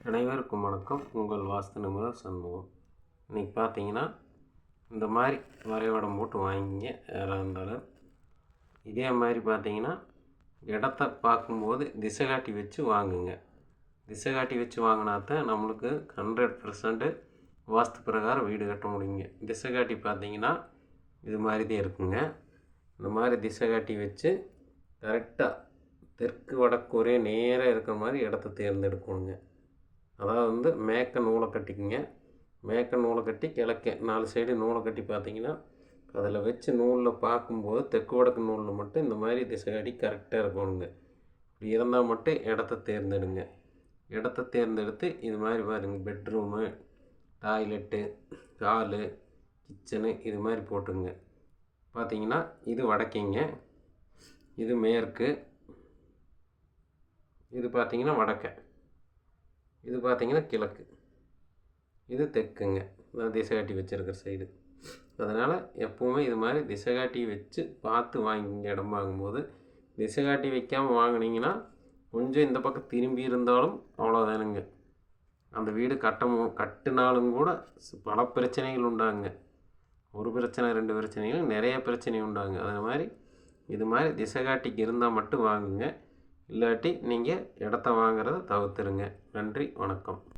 அனைவருக்கும் வணக்கம். உங்கள் வாஸ்து நிபுணர் சண்முகம். இன்றைக்கி பார்த்தீங்கன்னா இந்த மாதிரி வரைபடம் போட்டு வாங்கிங்க. யாராக இருந்தாலும் இதே மாதிரி பார்த்தீங்கன்னா இடத்த பார்க்கும்போது திசை காட்டி வச்சு வாங்குங்க. திசை காட்டி வச்சு வாங்கினா தான் நம்மளுக்கு 100% வாஸ்து பிரகாரம் வீடு கட்ட முடியுங்க. திசை காட்டி பார்த்தீங்கன்னா இது மாதிரி தான் இருக்குங்க. இந்த மாதிரி திசை காட்டி வச்சு கரெக்டாக தெற்கு வடக்கு ஒரே நேராக இருக்கிற மாதிரி இடத்த தேர்ந்தெடுக்கணுங்க. அதாவது மேற்க நூலை கட்டிக்குங்க. மேற்க நூலை கட்டி கிழக்க 4 சைடு நூலை கட்டி பார்த்தீங்கன்னா அதில் வச்சு நூலில் பார்க்கும்போது தெற்கு வடக்கு நூலில் மட்டும் இந்த மாதிரி திசை காட்டி கரெக்டாக இருக்கணுங்க. இப்படி இருந்தால் மட்டும் இடத்த தேர்ந்தெடுங்க. இடத்த தேர்ந்தெடுத்து இது மாதிரி பாருங்கள், பெட்ரூமு, டாய்லெட்டு, ஹாலு, கிச்சனு இது மாதிரி போட்டுங்க. பார்த்தீங்கன்னா இது வடக்குங்க, இது மேற்கு, இது பார்த்தீங்கன்னா வடக்க, இது பார்த்திங்கன்னா கிழக்கு, இது தெற்குங்க. நான் திசை காட்டி வச்சுருக்கிற சைடு. அதனால் எப்போவுமே இது மாதிரி திசை காட்டி வச்சு பார்த்து வாங்கிங்க. இடம் வாங்கும்போது திசை காட்டி வைக்காமல் வாங்கினீங்கன்னா கொஞ்சம் இந்த பக்கம் திரும்பி இருந்தாலும் அவ்வளோதானுங்க. அந்த வீடு கட்டினாலும் கூட பல பிரச்சனைகள் உண்டாங்க. ஒரு பிரச்சனை 2 பிரச்சனைகள் நிறைய பிரச்சனை உண்டாங்க. அது மாதிரி இது மாதிரி திசை காட்டிக்கு இருந்தால் மட்டும் வாங்குங்க. இல்லாட்டி நீங்கள் இடத்த வாங்குறத தவிர்த்துருங்க. நன்றி, வணக்கம்.